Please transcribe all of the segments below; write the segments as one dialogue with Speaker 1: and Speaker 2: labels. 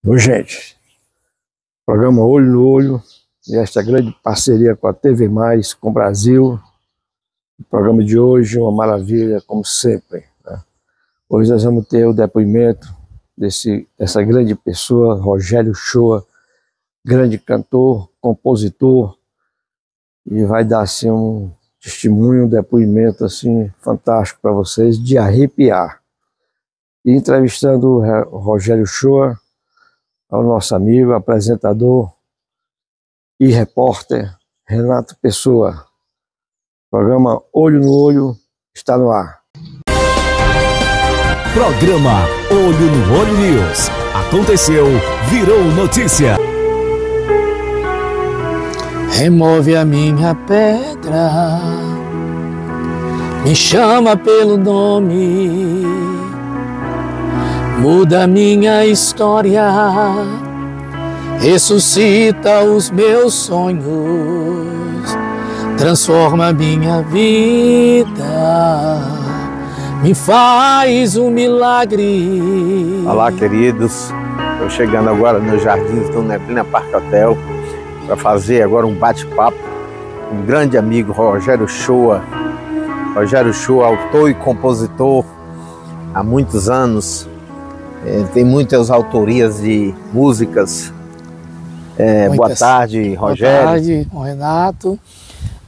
Speaker 1: Ô, gente, programa Olho no Olho e esta grande parceria com a TV Mais, com o Brasil. O programa de hoje é uma maravilha, como sempre, né? Hoje nós vamos ter o depoimento dessa grande pessoa, Rogério Shoa, grande cantor, compositor, e vai dar assim um testemunho, um depoimento assim fantástico para vocês, de arrepiar. E entrevistando o Rogério Shoa, ao nosso amigo, apresentador e repórter Renato Pessoa. O programa Olho no Olho está no ar.
Speaker 2: Programa Olho no Olho News. Aconteceu, virou notícia.
Speaker 3: Remove a minha pedra, me chama pelo nome, muda minha história, ressuscita os meus sonhos, transforma minha vida, me faz um milagre.
Speaker 4: Olá, queridos, estou chegando agora nos Jardins do Neblina Park Hotel para fazer agora um bate-papo com um grande amigo, Rogério Shoa. Rogério Shoa, autor e compositor há muitos anos. Tem muitas autorias de músicas. Boa tarde, Rogério.
Speaker 3: Boa tarde, Renato.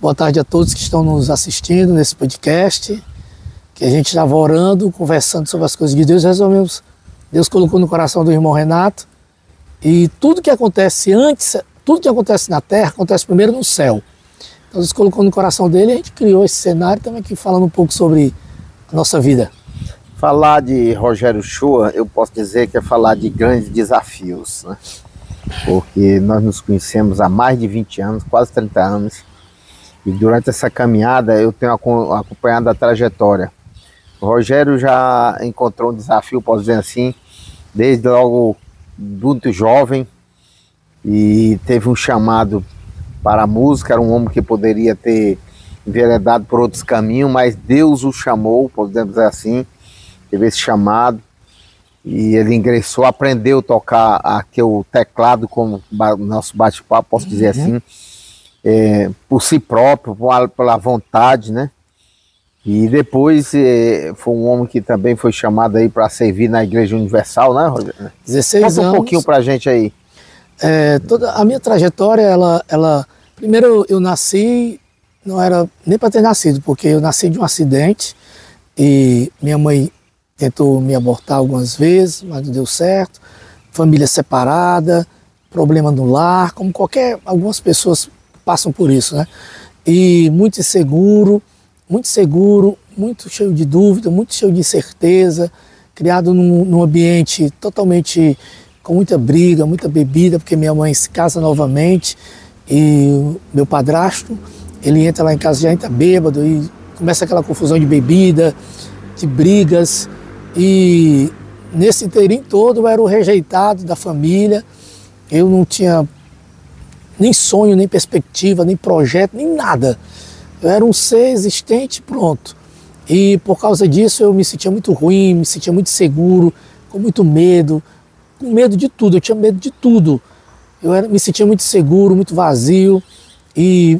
Speaker 3: Boa tarde a todos que estão nos assistindo nesse podcast, que a gente estava orando, conversando sobre as coisas de Deus, resolvemos. Deus colocou no coração do irmão Renato, e tudo que acontece antes, tudo que acontece na terra, acontece primeiro no céu. Então Deus colocou no coração dele e a gente criou esse cenário, estamos aqui falando um pouco sobre a nossa vida.
Speaker 4: Falar de Rogério Shoa, eu posso dizer que é falar de grandes desafios, né? Porque nós nos conhecemos há mais de 20 anos, quase 30 anos, e durante essa caminhada eu tenho acompanhado a trajetória. O Rogério já encontrou um desafio, posso dizer assim, desde logo muito jovem, e teve um chamado para a música. Era um homem que poderia ter enveredado por outros caminhos, mas Deus o chamou, podemos dizer assim, teve esse chamado, e ele ingressou, aprendeu a tocar aqui o teclado, como nosso bate-papo, posso dizer assim, por si próprio, pela vontade, né? E depois foi um homem que também foi chamado aí para servir na Igreja Universal, né, Rogério?
Speaker 3: 16 anos.
Speaker 4: Conta um pouquinho pra gente aí.
Speaker 3: Toda a minha trajetória, primeiro eu nasci, não era nem para ter nascido, porque eu nasci de um acidente e minha mãe tentou me abortar algumas vezes, mas não deu certo. Família separada, problema no lar, como algumas pessoas passam por isso, né? E muito inseguro, muito cheio de dúvida, muito cheio de incerteza, criado num ambiente totalmente com muita briga, muita bebida, porque minha mãe se casa novamente e meu padrasto, ele entra lá em casa, já entra bêbado e começa aquela confusão de bebida, de brigas, e nesse inteirinho todo eu era o rejeitado da família. Eu não tinha nem sonho, nem perspectiva, nem projeto, nem nada. Eu era um ser existente, pronto. E por causa disso eu me sentia muito ruim, me sentia muito inseguro, com muito medo, com medo de tudo. Eu tinha medo de tudo. Me sentia muito inseguro, muito vazio. E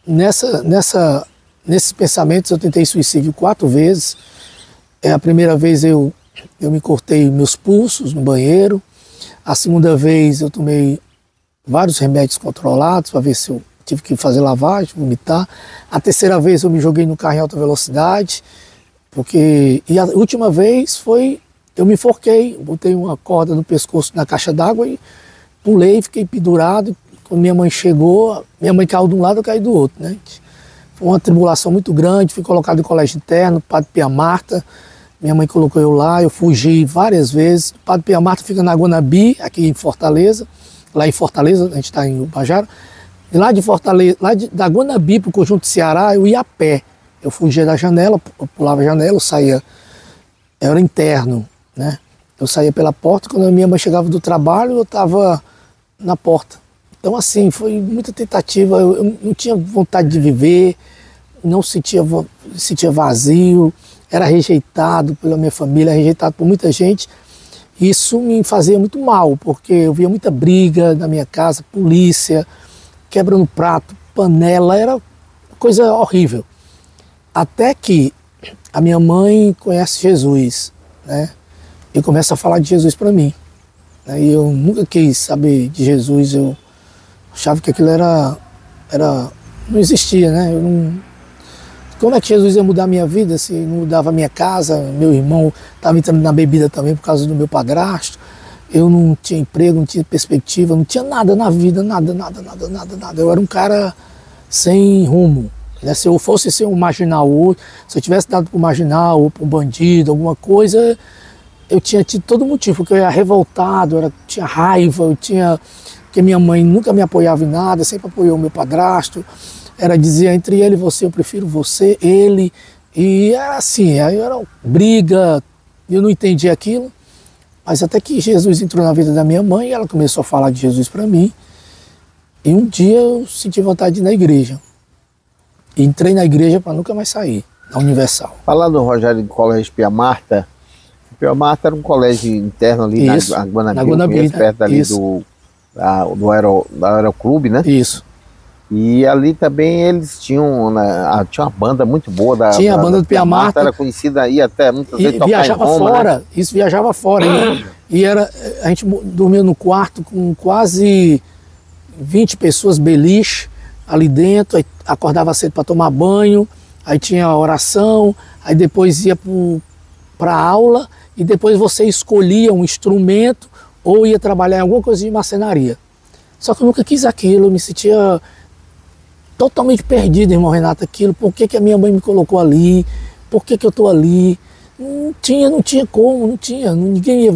Speaker 3: nesses pensamentos eu tentei suicídio 4 vezes. A primeira vez eu me cortei meus pulsos no banheiro. A segunda vez eu tomei vários remédios controlados para ver se eu tive que fazer lavagem, vomitar. A terceira vez eu me joguei no carro em alta velocidade. E a última vez eu me enforquei, botei uma corda no pescoço na caixa d'água e pulei, fiquei pendurado. Quando minha mãe chegou, minha mãe caiu de um lado, eu caí do outro, né? Foi uma tribulação muito grande, fui colocado em colégio interno, Padre Pia Marta. Minha mãe colocou eu lá, eu fugi várias vezes. O Padre Pia Marta fica na Guanabi, aqui em Fortaleza. Lá em Fortaleza, a gente está em Ubajara. E lá de Fortaleza, da Guanabi para o Conjunto Ceará, eu ia a pé. Eu fugia da janela, eu pulava a janela, eu saía, eu era interno, né? Eu saía pela porta, quando a minha mãe chegava do trabalho, eu estava na porta. Então assim, foi muita tentativa, eu não tinha vontade de viver, não sentia vazio, era rejeitado pela minha família, rejeitado por muita gente. Isso me fazia muito mal, porque eu via muita briga na minha casa, polícia, quebrando prato, panela, era coisa horrível. Até que a minha mãe conhece Jesus, né? E começa a falar de Jesus para mim. E eu nunca quis saber de Jesus, eu achava que aquilo não existia, né? Como é que Jesus ia mudar a minha vida se não mudava a minha casa? Meu irmão estava entrando na bebida também por causa do meu padrasto. Eu não tinha emprego, não tinha perspectiva, não tinha nada na vida, nada. Eu era um cara sem rumo. Né? Se eu fosse ser um marginal hoje, se eu tivesse dado para um marginal ou para um bandido, alguma coisa, eu tinha tido todo motivo, porque eu era revoltado, tinha raiva, porque minha mãe nunca me apoiava em nada, sempre apoiou o meu padrasto. Dizia, entre ele e você, eu prefiro você, ele. E era assim, aí era briga, eu não entendi aquilo. Mas até que Jesus entrou na vida da minha mãe, ela começou a falar de Jesus para mim. E um dia eu senti vontade de ir na igreja. E entrei na igreja para nunca mais sair, na Universal.
Speaker 4: Falando, Rogério, do Colégio Pia Marta, o Pia Marta era um colégio interno ali
Speaker 3: isso,
Speaker 4: na Guanabara, perto ali do Aeroclube, né?
Speaker 3: Isso.
Speaker 4: E ali também eles tinham uma banda muito boa
Speaker 3: tinha a banda do Pia Marta.
Speaker 4: Era conhecida aí até muitas vezes tocar
Speaker 3: viajava
Speaker 4: em Roma,
Speaker 3: fora,
Speaker 4: né?
Speaker 3: Isso viajava fora. E a gente dormia no quarto com quase 20 pessoas, beliche, ali dentro, aí acordava cedo para tomar banho, aí tinha a oração, aí depois ia para a aula e depois você escolhia um instrumento ou ia trabalhar em alguma coisa de marcenaria. Só que eu nunca quis aquilo, eu me sentia totalmente perdido, irmão Renato, aquilo, por que a minha mãe me colocou ali, por que eu estou ali, não tinha como, ninguém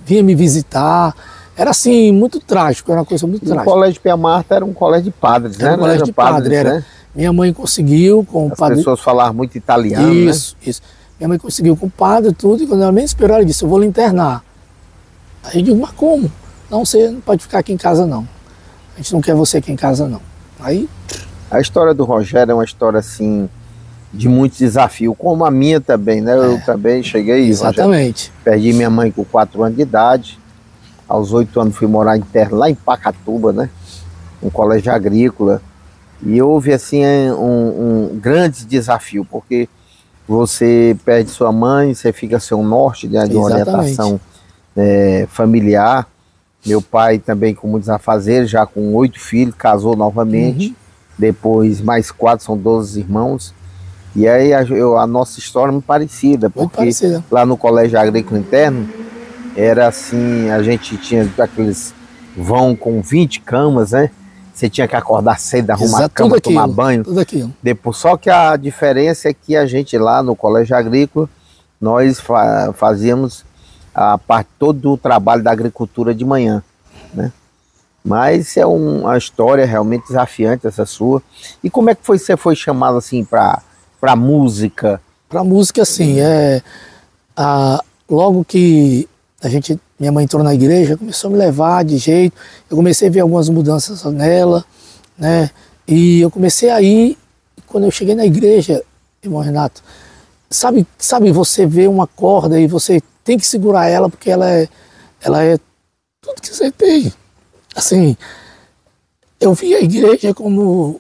Speaker 3: vinha me visitar, era assim, muito trágico, era uma coisa muito trágica.
Speaker 4: O Colégio Pia Marta era um colégio de padres, né?
Speaker 3: Era um colégio de padres, né? Minha mãe conseguiu com o padre.
Speaker 4: As pessoas falavam muito italiano,
Speaker 3: isso, né? Isso. Minha mãe conseguiu com o padre e tudo, e quando ela menos esperou, ela disse, eu vou lhe internar. Aí eu digo, mas como? Não, você não pode ficar aqui em casa não, a gente não quer você aqui em casa não. Aí...
Speaker 4: A história do Rogério é uma história assim de muitos desafios, como a minha também, né? Eu também cheguei,
Speaker 3: exatamente.
Speaker 4: Rogério, perdi minha mãe com 4 anos de idade, aos 8 anos fui morar interno lá em Pacatuba, né? Um colégio agrícola, e houve assim um grande desafio, porque você perde sua mãe, você fica sem um norte de uma orientação familiar. Meu pai também com muitos afazeres, já com 8 filhos, casou novamente. Depois mais 4, são 12 irmãos. E aí a nossa história é muito parecida, porque lá no Colégio Agrícola Interno, era assim, a gente tinha aqueles vão com 20 camas, né? Você tinha que acordar cedo, arrumar a cama, tomar banho.
Speaker 3: Tudo aquilo.
Speaker 4: Depois, só que a diferença é que a gente lá no Colégio Agrícola, nós fazíamos a parte todo do trabalho da agricultura de manhã, né? Mas é uma história realmente desafiante essa sua. E como é que você foi chamado assim para música?
Speaker 3: Para música, assim, logo que minha mãe entrou na igreja, começou a me levar de jeito, eu comecei a ver algumas mudanças nela, né? E eu comecei a ir, quando eu cheguei na igreja, irmão Renato, sabe você vê uma corda e você tem que segurar ela, porque ela é tudo que você tem. Assim, eu vi a igreja como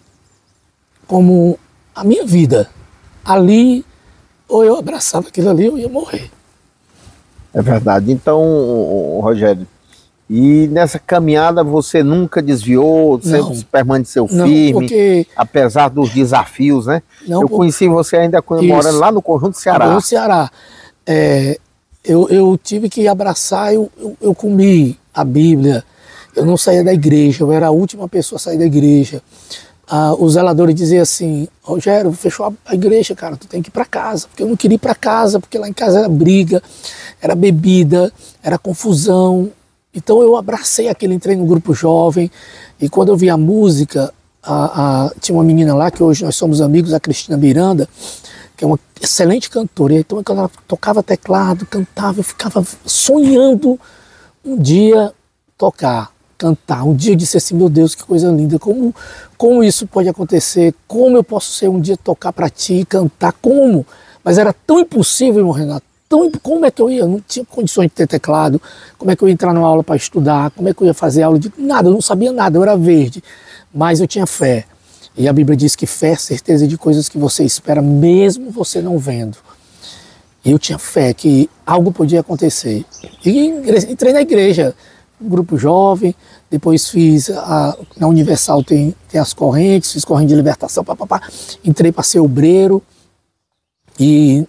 Speaker 3: a minha vida. Ali, ou eu abraçava aquilo ali, ou eu ia morrer.
Speaker 4: É verdade. Então, Rogério, e nessa caminhada você nunca desviou, sempre permaneceu firme,
Speaker 3: porque...
Speaker 4: apesar dos desafios, né? Eu conheci você ainda morando lá no Conjunto Ceará.
Speaker 3: No Ceará. Eu tive que abraçar, eu comi a Bíblia, eu não saía da igreja, eu era a última pessoa a sair da igreja. Os zeladores diziam assim, Rogério, fechou a igreja, cara, tu tem que ir para casa, porque eu não queria ir para casa, porque lá em casa era briga, era bebida, era confusão. Então eu abracei aquilo, entrei no grupo jovem, e quando eu vi a música, tinha uma menina lá, que hoje nós somos amigos, a Cristina Miranda, que é uma excelente cantora, então quando ela tocava teclado, cantava, eu ficava sonhando um dia cantar. Um dia eu disse assim, meu Deus, que coisa linda, como isso pode acontecer, como eu posso ser um dia tocar para ti, cantar, como? Mas era tão impossível, irmão Renato, tão... Como é que eu ia? Eu não tinha condições de ter teclado. Como é que eu ia entrar numa aula para estudar? Como é que eu ia fazer aula de... Nada, eu não sabia nada, eu era verde. Mas eu tinha fé. E a Bíblia diz que fé é certeza de coisas que você espera, mesmo você não vendo. E eu tinha fé que algo podia acontecer. E entrei na igreja, um grupo jovem, depois fiz, na Universal tem as correntes, fiz corrente de libertação, entrei para ser obreiro. E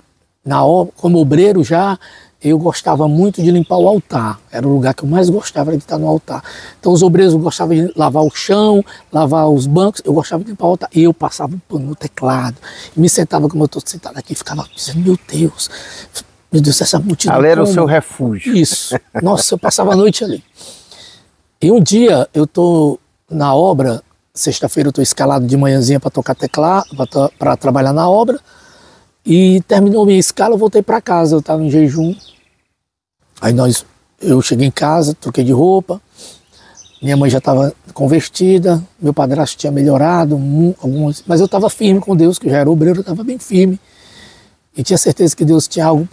Speaker 3: como obreiro já, eu gostava muito de limpar o altar. Era o lugar que eu mais gostava, era de estar no altar. Então os obreiros gostavam de lavar o chão, lavar os bancos, eu gostava de limpar o altar. E eu passava um pano no teclado, e me sentava como eu estou sentado aqui, e ficava dizendo, meu Deus, essa multidão.
Speaker 4: Ali era o seu refúgio.
Speaker 3: Isso. Nossa, eu passava a noite ali. E um dia eu estou na obra, sexta-feira eu estou escalado de manhãzinha para tocar teclado, para trabalhar na obra. E terminou minha escala, eu voltei para casa, eu estava em jejum. Aí eu cheguei em casa, troquei de roupa, minha mãe já estava convertida, meu padrasto tinha melhorado, mas eu estava firme com Deus, que eu já era obreiro, eu estava bem firme. E tinha certeza que Deus tinha algo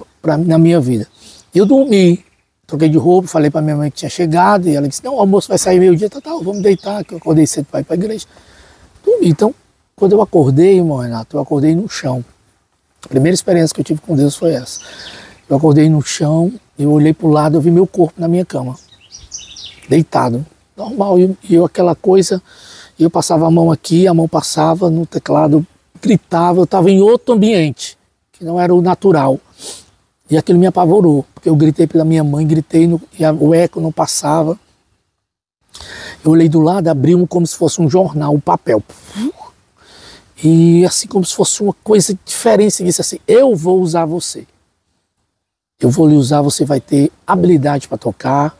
Speaker 3: na minha vida. E eu dormi, troquei de roupa, falei para minha mãe que tinha chegado, e ela disse, não, o almoço vai sair meio-dia, tá, vamos deitar, que eu acordei cedo para ir para a igreja. Dormi, então, quando eu acordei, irmão Renato, eu acordei no chão. A primeira experiência que eu tive com Deus foi essa. Eu acordei no chão, eu olhei para o lado, eu vi meu corpo na minha cama, deitado, normal. E eu aquela coisa, eu passava a mão aqui, a mão passava no teclado, gritava, eu estava em outro ambiente, que não era o natural. E aquilo me apavorou, porque eu gritei pela minha mãe, e o eco não passava. Eu olhei do lado, abri como se fosse um jornal, um papel. E assim como se fosse uma coisa diferente, disse assim, eu vou usar você. Eu vou lhe usar, você vai ter habilidade para tocar,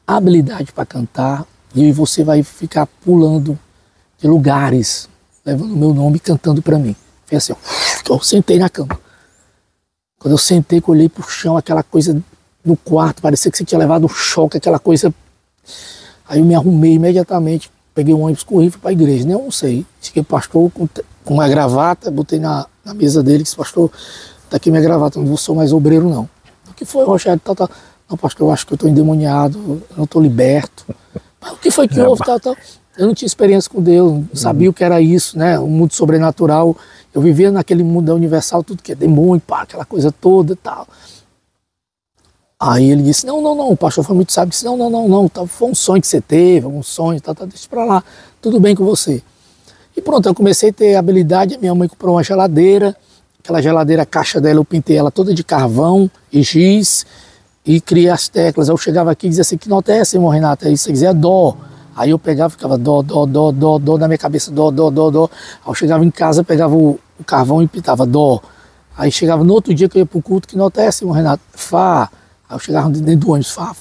Speaker 3: habilidade para cantar, e você vai ficar pulando de lugares, levando o meu nome e cantando para mim. Foi assim, eu sentei na cama. Quando eu sentei, eu olhei para o chão, aquela coisa no quarto, parecia que você tinha levado um choque, aquela coisa. Aí eu me arrumei imediatamente, peguei um ônibus, corri para a igreja, nem almocei. Cheguei o pastor com uma gravata, botei na mesa dele, disse, pastor, tá aqui minha gravata, não sou mais obreiro não. O que foi, Rogério? Não, pastor, eu acho que eu estou endemoniado, eu não estou liberto. Mas o que foi que houve? Eu não tinha experiência com Deus, não sabia o que era isso, né? O mundo sobrenatural. Eu vivia naquele mundo da Universal, tudo que é demônio, pá, aquela coisa toda e tal. Aí ele disse, não, o pastor foi muito sábio, disse, não, foi um sonho que você teve, algum sonho, deixa pra lá, tudo bem com você. E pronto, eu comecei a ter habilidade, a minha mãe comprou uma geladeira, aquela geladeira, a caixa dela, eu pintei ela toda de carvão e giz, e criei as teclas. Aí eu chegava aqui e dizia assim, que nota é essa, irmão Renato? Aí você dizia dó. Aí eu pegava, ficava dó, na minha cabeça, dó. Aí eu chegava em casa, pegava o carvão e pintava dó. Aí chegava no outro dia que eu ia pro culto, que nota é essa, irmão Renato? Fá. Aí eu chegava dentro do ônibus, fá,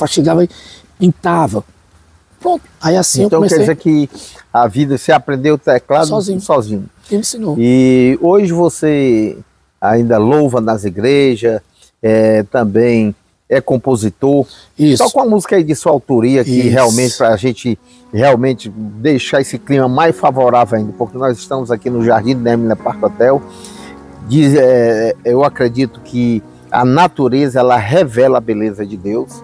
Speaker 3: chegava e pintava. Pronto, aí assim
Speaker 4: então,
Speaker 3: eu comecei...
Speaker 4: Então quer dizer que a vida, você aprendeu o teclado sozinho.
Speaker 3: Ele me ensinou.
Speaker 4: E hoje você ainda louva nas igrejas, também é compositor.
Speaker 3: Isso.
Speaker 4: Só com a música aí de sua autoria, que realmente, para a gente realmente deixar esse clima mais favorável ainda, porque nós estamos aqui no Jardim do Némina Park Hotel. Eu acredito que a natureza, ela revela a beleza de Deus.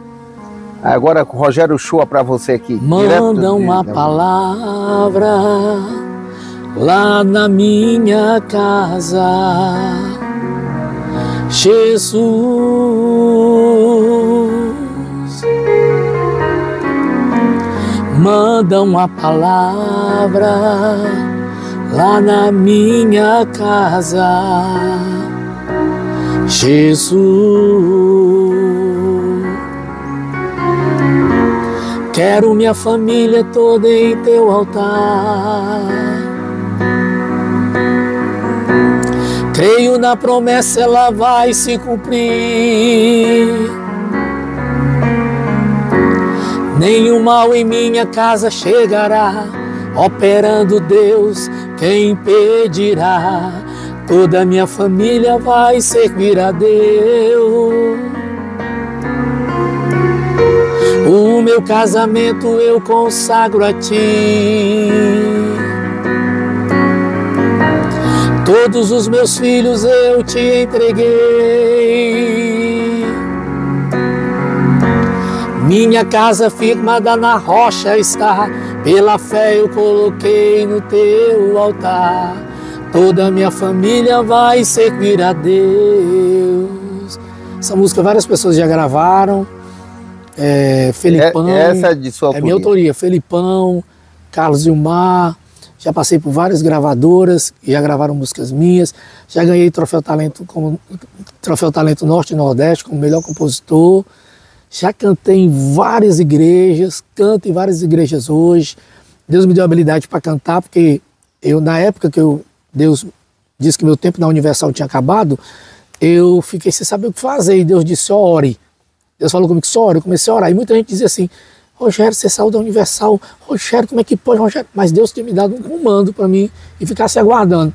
Speaker 4: Agora, Rogério Shoa, para você aqui.
Speaker 3: Manda uma palavra lá na minha casa, Jesus. Manda uma palavra lá na minha casa, Jesus. Quero minha família toda em teu altar. Creio na promessa, ela vai se cumprir. Nenhum mal em minha casa chegará, operando Deus, quem impedirá? Toda minha família vai servir a Deus. O meu casamento eu consagro a ti. Todos os meus filhos eu te entreguei. Minha casa firmada na rocha está, pela fé eu coloquei no teu altar. Toda a minha família vai servir a Deus. Essa música várias pessoas já gravaram. Felipão,
Speaker 4: essa é de sua autoria?
Speaker 3: É minha autoria. Felipão, Carlos Gilmar. Já passei por várias gravadoras, já gravaram músicas minhas. Já ganhei Troféu Talento Norte e Nordeste como melhor compositor. Já cantei em várias igrejas, canto em várias igrejas hoje. Deus me deu a habilidade para cantar, porque na época que Deus disse que meu tempo na Universal tinha acabado, eu fiquei sem saber o que fazer. E Deus disse, ore. Deus falou comigo, só ore. Eu comecei a orar. E muita gente dizia assim, Rogério, você saiu da Universal. Rogério, como é que pode, Rogério? Mas Deus tinha me dado um comando para mim e ficar se aguardando.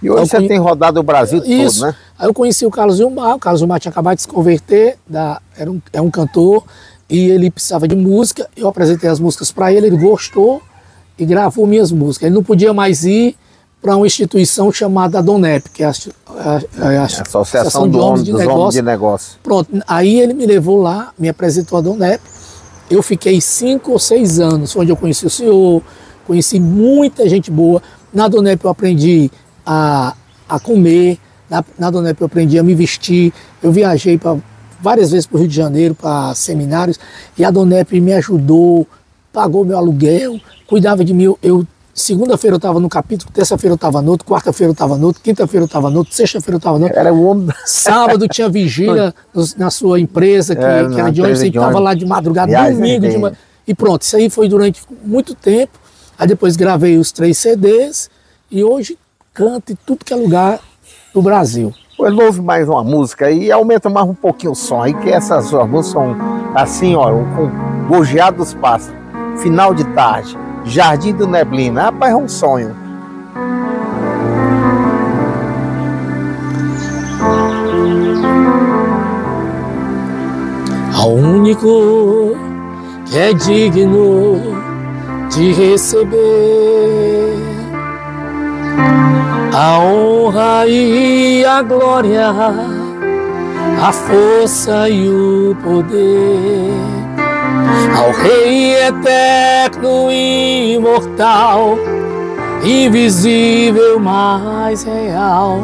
Speaker 4: E hoje você tem rodado o Brasil todo, né?
Speaker 3: Aí eu conheci o Carlos Gilmar. O Carlos Gilmar tinha acabado de se converter, é um cantor, e ele precisava de música. Eu apresentei as músicas para ele, ele gostou e gravou minhas músicas. Ele não podia mais ir para uma instituição chamada DONEP, que é a Associação de Homens de Negócio. Pronto, aí ele me levou lá, me apresentou a DONEP. Eu fiquei 5 ou 6 anos, onde eu conheci o senhor, conheci muita gente boa. Na DONEP eu aprendi a comer, na DONEP eu aprendi a me vestir. Eu viajei várias vezes para o Rio de Janeiro, para seminários, e a DONEP me ajudou, pagou meu aluguel, cuidava de mim. Segunda-feira eu estava no capítulo, terça-feira eu estava no outro, quarta-feira eu estava no outro, quinta-feira eu estava no outro, sexta-feira eu estava no outro.
Speaker 4: Era o homem.
Speaker 3: Sábado tinha vigília na sua empresa, que era de ônibus, você estava lá de madrugada, domingo de manhã. E pronto, isso aí foi durante muito tempo. Aí depois gravei os 3 CDs e hoje canto em tudo que é lugar do Brasil.
Speaker 4: Eu vou ouvir mais uma música e aumenta mais um pouquinho o som aí, que essas suas músicas são assim, ó, com Gorjeado dos Pássaros, Final de Tarde, Jardim do Neblina. Rapaz, é um sonho.
Speaker 3: Ao único que é digno de receber a honra e a glória, a força e o poder, ao Rei eterno e imortal, invisível, mas real,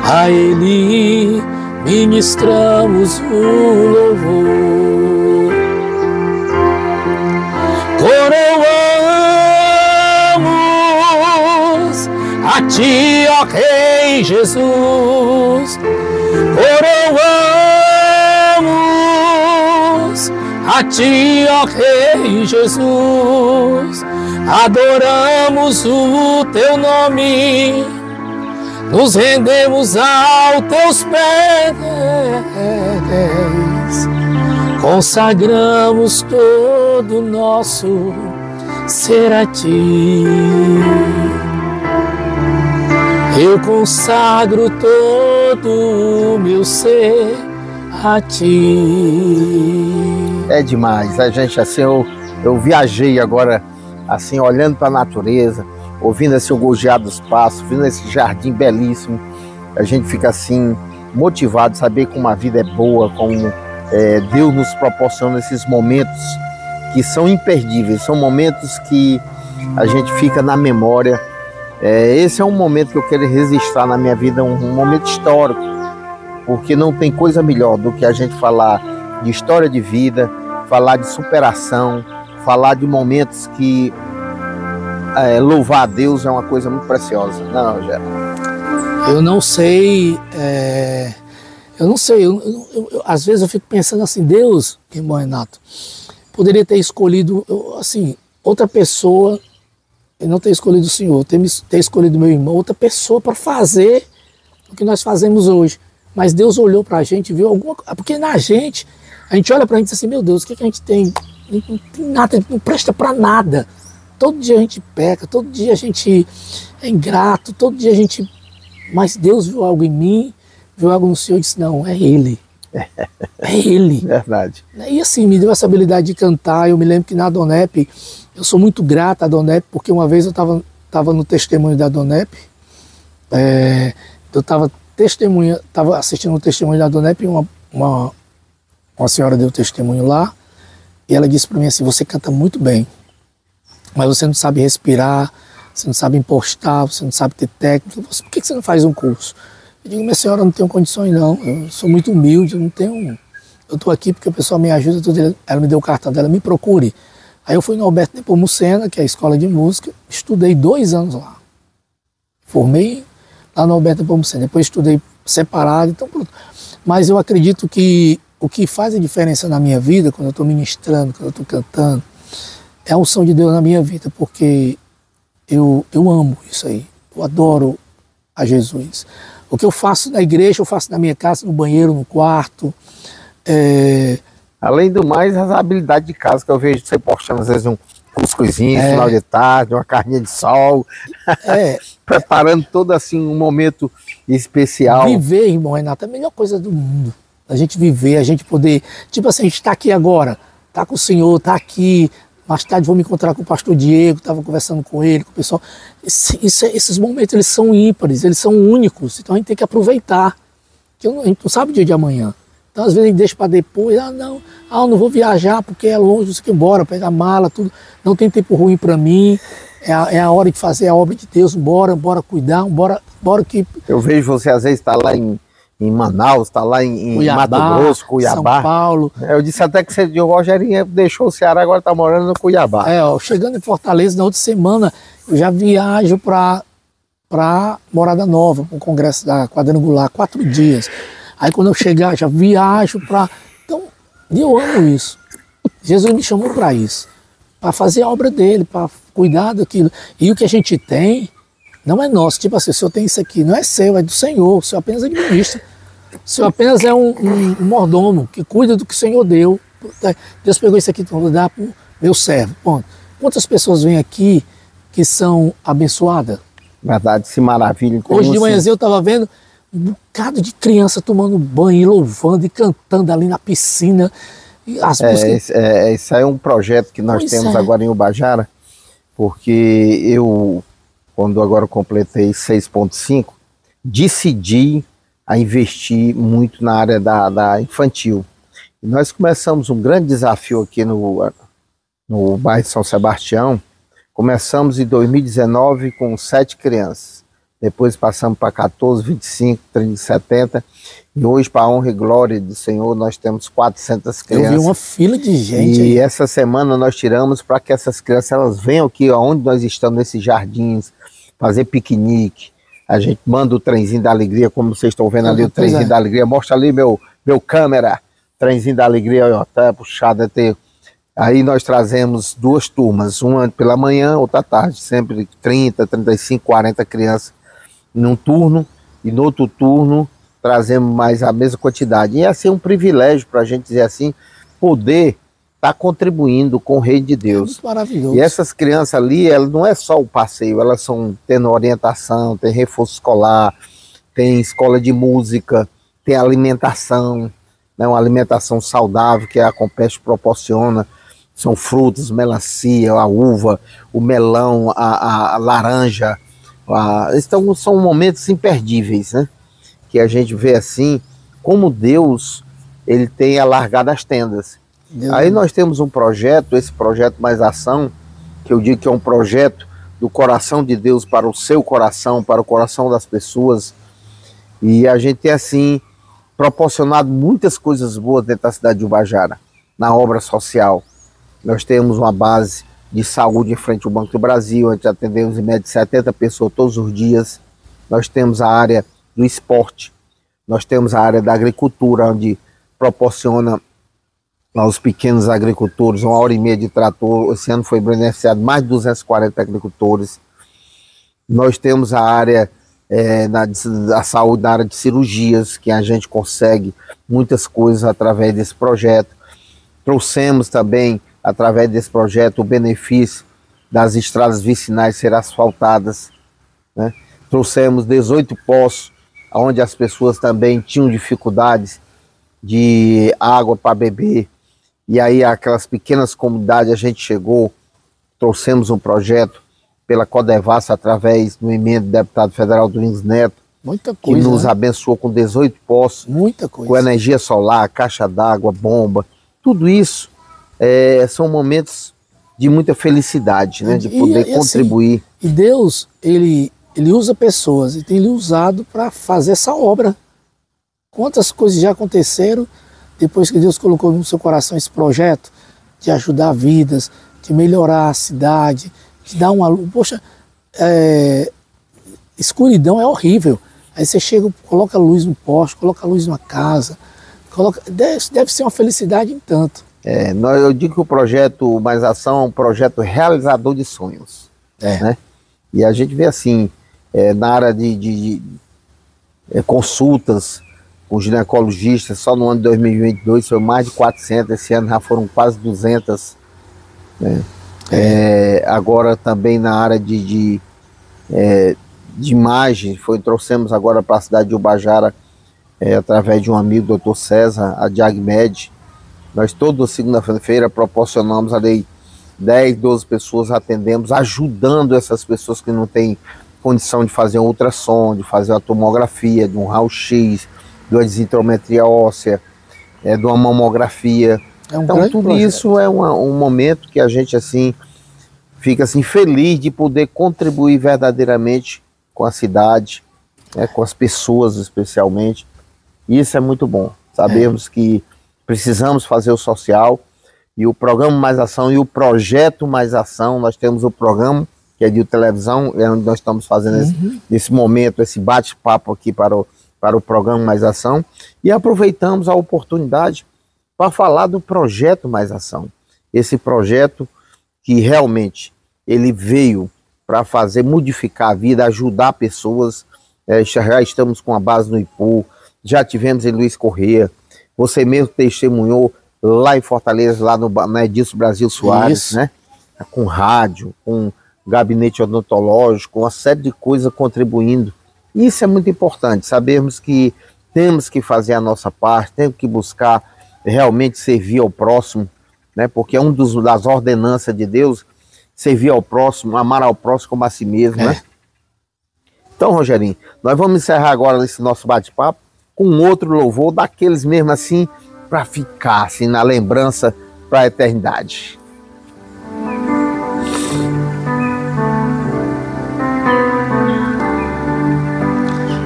Speaker 3: a Ele ministramos o louvor. Coroamos a Ti, ó Rei Jesus, coroamos a Ti, ó Rei Jesus, adoramos o Teu nome, nos rendemos aos Teus pés, consagramos todo o nosso ser a Ti. Eu consagro todo o meu ser a Ti.
Speaker 4: É demais, a gente assim, eu viajei agora assim, olhando para a natureza, ouvindo esse gorjeado dos pássaros, vendo esse jardim belíssimo. A gente fica assim motivado a saber como a vida é boa, como Deus nos proporciona esses momentos que são imperdíveis, são momentos que a gente fica na memória. Esse é um momento que eu quero registrar na minha vida, um momento histórico, porque não tem coisa melhor do que a gente falar de história de vida, falar de superação, falar de momentos que louvar a Deus é uma coisa muito preciosa, não, Rogério?
Speaker 3: Eu não sei, às vezes eu fico pensando assim, Deus, irmão Renato, poderia ter escolhido, assim, outra pessoa, e não ter escolhido o Senhor, ter escolhido meu irmão, outra pessoa para fazer o que nós fazemos hoje. Mas Deus olhou para a gente e viu alguma coisa, porque na gente, a gente olha para a gente e diz assim, meu Deus, o que a gente tem? Não tem nada, não presta para nada. Todo dia a gente peca, todo dia a gente é ingrato, todo dia a gente... Mas Deus viu algo em mim, viu algo no Senhor e disse, não, é Ele. É Ele.
Speaker 4: Verdade.
Speaker 3: E assim, me deu essa habilidade de cantar. Eu me lembro que na DONEP, eu sou muito grato à DONEP, porque uma vez eu estava no testemunho da DONEP Eu estava assistindo o testemunho da Dona Epe, uma senhora deu testemunho lá, e ela disse para mim assim: você canta muito bem, mas você não sabe respirar, você não sabe impostar, você não sabe ter técnica, por que você não faz um curso? Eu digo: minha senhora, eu não tenho condições não, eu sou muito humilde, eu estou aqui porque a pessoa me ajuda, ela me deu o cartão dela, me procure. Aí eu fui no Alberto Nepomuceno, que é a escola de música, estudei 2 anos lá, formei lá no Alberto Nepomuceno, depois estudei separado, então pronto. Mas eu acredito que o que faz a diferença na minha vida, quando eu estou ministrando, quando eu estou cantando, é a unção de Deus na minha vida, porque eu amo isso aí, eu adoro a Jesus. O que eu faço na igreja, eu faço na minha casa, no banheiro, no quarto.
Speaker 4: Além do mais, as habilidades de casa que eu vejo você postando, às vezes, um cuscuzinho, final de tarde, uma carninha de sol, preparando todo assim um momento especial.
Speaker 3: Viver, irmão Renato, é a melhor coisa do mundo. A gente viver, a gente poder, tipo assim, a gente está aqui agora, está com o Senhor, está aqui, mais tarde vou me encontrar com o pastor Diego, estava conversando com ele, com o pessoal. Esses momentos, eles são ímpares, eles são únicos, então a gente tem que aproveitar, que a gente não sabe o dia de amanhã. Então às vezes a gente deixa para depois, eu não vou viajar porque é longe, não sei o que, embora, pegar mala, tudo, não tem tempo ruim para mim, é a hora de fazer a obra de Deus, bora cuidar, bora que...
Speaker 4: Eu vejo você às vezes está lá em Manaus, está lá em
Speaker 3: Cuiabá,
Speaker 4: Mato Grosso, Cuiabá.
Speaker 3: São Paulo.
Speaker 4: Eu disse até que o Rogerinho deixou o Ceará, agora está morando no Cuiabá.
Speaker 3: Chegando em Fortaleza, na outra semana, eu já viajo para Morada Nova, para o congresso da Quadrangular, 4 dias. Aí quando eu chegar, já viajo para... Então, eu amo isso. Jesus me chamou para isso, para fazer a obra dele, para cuidar daquilo. E o que a gente tem não é nosso. Tipo assim, o senhor tem isso aqui, não é seu, é do Senhor. O senhor apenas administra. O senhor apenas é um mordomo que cuida do que o Senhor deu. Deus pegou isso aqui para dar para o meu servo. Ponto. Quantas pessoas vêm aqui que são abençoadas?
Speaker 4: Verdade, se maravilha.
Speaker 3: Hoje de manhãzinho eu estava vendo um bocado de criança tomando banho, e louvando e cantando ali na piscina. E as músicas...
Speaker 4: Isso aí é um projeto que nós temos agora em Ubajara, porque eu, quando agora completei 6,5, decidi a investir muito na área da infantil. E nós começamos um grande desafio aqui no bairro São Sebastião. Começamos em 2019 com 7 crianças. Depois passamos para 14, 25, 30, 70. E hoje, para a honra e glória do Senhor, nós temos 400 crianças.
Speaker 3: Eu vi uma fila de gente.
Speaker 4: E
Speaker 3: aí.
Speaker 4: essa semana nós tiramos para que essas crianças elas venham aqui, onde nós estamos, nesses jardins, fazer piquenique. A gente manda o trenzinho da alegria, como vocês estão vendo ali, o trenzinho da alegria. Mostra ali meu câmera, trenzinho da alegria, ó, tá puxado até. Aí nós trazemos 2 turmas, uma pela manhã, outra à tarde, sempre 30, 35, 40 crianças num turno, e no outro turno trazemos mais a mesma quantidade. E assim é um privilégio para a gente dizer assim, poder estar contribuindo com o Reino de Deus.
Speaker 3: Muito maravilhoso.
Speaker 4: E essas crianças ali, elas não é só o passeio, elas são tendo orientação, tem reforço escolar, tem escola de música, tem alimentação, né, uma alimentação saudável que a Compeste proporciona. São frutas, melancia, a uva, o melão, a laranja. Então são momentos imperdíveis, né? Que a gente vê assim, como Deus ele tem alargado as tendas. Aí nós temos um projeto, esse projeto Mais Ação, que eu digo que é um projeto do coração de Deus para o seu coração, para o coração das pessoas. E a gente tem assim proporcionado muitas coisas boas dentro da cidade de Ubajara, na obra social. Nós temos uma base de saúde em frente ao Banco do Brasil, onde atendemos em média de 70 pessoas todos os dias. Nós temos a área do esporte, nós temos a área da agricultura, onde proporciona aos pequenos agricultores 1h30 de trator. Esse ano foi beneficiado mais de 240 agricultores. Nós temos a área da saúde, na área de cirurgias, que a gente consegue muitas coisas através desse projeto. Trouxemos também, através desse projeto, o benefício das estradas vicinais serem asfaltadas, né? Trouxemos 18 poços, onde as pessoas também tinham dificuldades de água para beber. E aí aquelas pequenas comunidades a gente chegou, trouxemos um projeto pela Codevasf, através do emenda do deputado federal Domingos Neto,
Speaker 3: Muita coisa,
Speaker 4: que nos
Speaker 3: né?
Speaker 4: abençoou com 18 postos,
Speaker 3: Muita coisa.
Speaker 4: com energia solar, caixa d'água, bomba. Tudo isso são momentos de muita felicidade, né? De poder contribuir.
Speaker 3: Assim, e Deus, ele usa pessoas e tem lhe usado para fazer essa obra. Quantas coisas já aconteceram depois que Deus colocou no seu coração esse projeto de ajudar vidas, de melhorar a cidade, de dar uma luz. Poxa, escuridão é horrível. Aí você chega, coloca luz no poste, coloca luz numa casa, deve ser uma felicidade em tanto.
Speaker 4: Eu digo que o projeto Mais Ação é um projeto realizador de sonhos. Né? E a gente vê assim, na área de consultas com ginecologistas, só no ano de 2022 foi mais de 400, esse ano já foram quase 200. Né? Agora também na área de imagem, trouxemos agora para a cidade de Ubajara, através de um amigo, Dr. César, a Diagmed. Nós toda segunda-feira proporcionamos ali 10, 12 pessoas, atendemos, ajudando essas pessoas que não têm condição de fazer um ultrassom, de fazer uma tomografia, de um raio-x, de uma densitometria óssea, de uma mamografia. Então tudo projeto. Isso é um momento que a gente assim fica assim feliz de poder contribuir verdadeiramente com a cidade, com as pessoas especialmente. E isso é muito bom. Sabemos que precisamos fazer o social, e o programa Mais Ação e o projeto Mais Ação, nós temos o programa que é de televisão, é onde nós estamos fazendo nesse momento, esse bate-papo aqui para o programa Mais Ação, e aproveitamos a oportunidade para falar do projeto Mais Ação. Esse projeto que realmente ele veio para modificar a vida, ajudar pessoas. Já estamos com a base no Ipu, já tivemos em Luiz Correia, você mesmo testemunhou lá em Fortaleza, lá no Edilson Brasil Soares, né? Com rádio, com gabinete odontológico, uma série de coisas contribuindo. Isso é muito importante, sabemos que temos que fazer a nossa parte, temos que buscar realmente servir ao próximo, né? Porque é das ordenanças de Deus, servir ao próximo, amar ao próximo como a si mesmo, né? Então, Rogerinho, nós vamos encerrar agora esse nosso bate-papo com outro louvor, daqueles mesmo assim, para ficar assim na lembrança para a eternidade.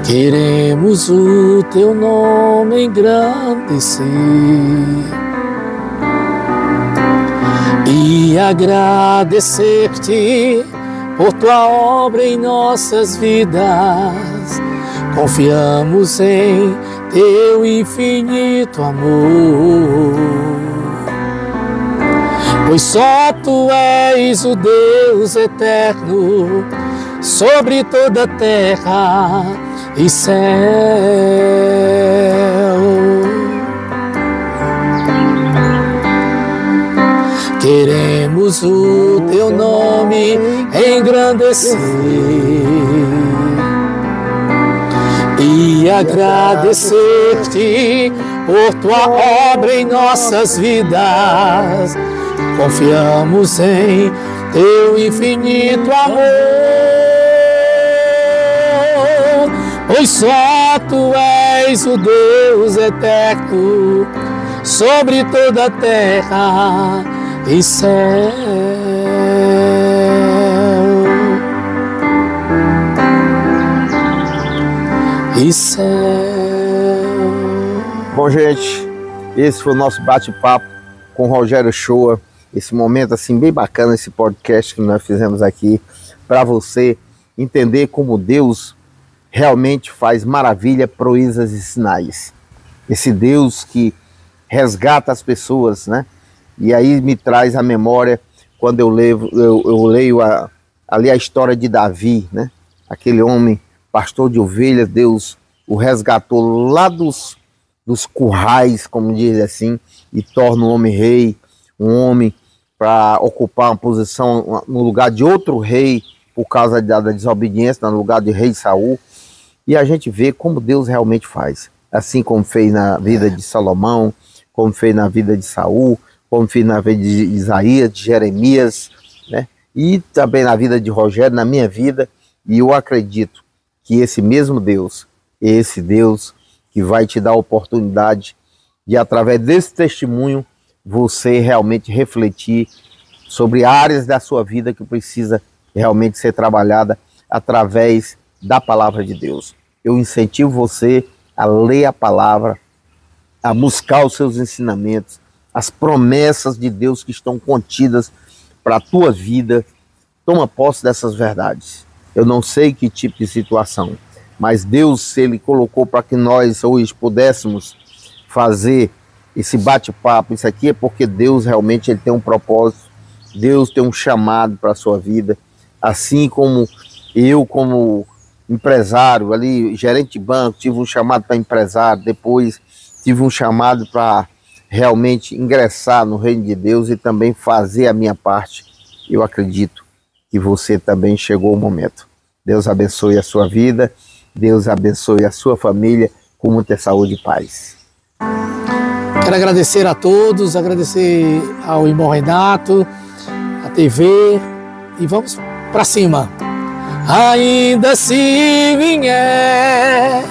Speaker 3: Queremos o teu nome engrandecer e agradecer-te por tua obra em nossas vidas. Confiamos em teu infinito amor, pois só tu és o Deus eterno sobre toda a terra e céu. Queremos o teu nome engrandecer e agradecer-te por tua obra em nossas vidas. Confiamos em teu infinito amor, pois só tu és o Deus eterno sobre toda a terra e céu. E céu.
Speaker 4: Bom, gente, esse foi o nosso bate-papo com o Rogério Shoa, esse momento assim bem bacana, esse podcast que nós fizemos aqui para você entender como Deus realmente faz maravilha, proezas e sinais. Esse Deus que resgata as pessoas, né? E aí me traz a memória quando eu leio ali a história de Davi, né? Aquele homem pastor de ovelhas, Deus o resgatou lá dos currais, como diz assim, e torna um homem rei, um homem para ocupar uma posição no lugar de outro rei, por causa da desobediência, no lugar de rei Saul. E a gente vê como Deus realmente faz, assim como fez na vida de Salomão, como fez na vida de Saul, como fez na vida de Isaías, de Jeremias, né? e também na vida de Rogério, na minha vida, e eu acredito que esse mesmo Deus, esse Deus que vai te dar a oportunidade de, através desse testemunho, você realmente refletir sobre áreas da sua vida que precisa realmente ser trabalhada através da palavra de Deus. Eu incentivo você a ler a palavra, a buscar os seus ensinamentos, as promessas de Deus que estão contidas para a tua vida. Toma posse dessas verdades. Eu não sei que tipo de situação, mas Deus, Ele colocou para que nós hoje pudéssemos fazer esse bate-papo. Isso aqui é porque Deus realmente Ele tem um propósito, Deus tem um chamado para a sua vida, assim como eu, como empresário ali, gerente de banco, tive um chamado para empresário, depois tive um chamado para realmente ingressar no reino de Deus e também fazer a minha parte. Eu acredito que você também chegou o momento. Deus abençoe a sua vida, Deus abençoe a sua família com muita saúde e paz.
Speaker 3: Quero agradecer a todos, agradecer ao irmão Renato, a TV, e vamos para cima. Ainda se vier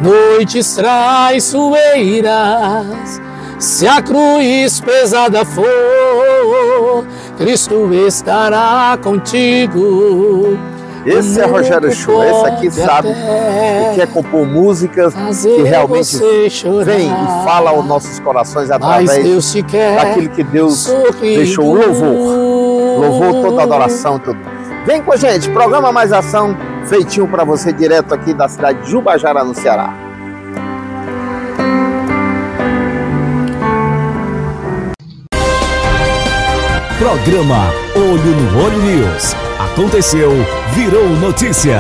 Speaker 3: noites traiçoeiras, se a cruz pesada for, Cristo estará contigo.
Speaker 4: Esse é Rogério Shoa, esse aqui sabe o que é compor músicas que realmente vem e fala aos nossos corações através daquilo que Deus deixou, o louvor, toda adoração, tudo. Vem com a gente, programa Mais Ação, feitinho para você direto aqui da cidade de Jubajara, no Ceará.
Speaker 2: Programa Olho no Olho News. Aconteceu, virou notícia.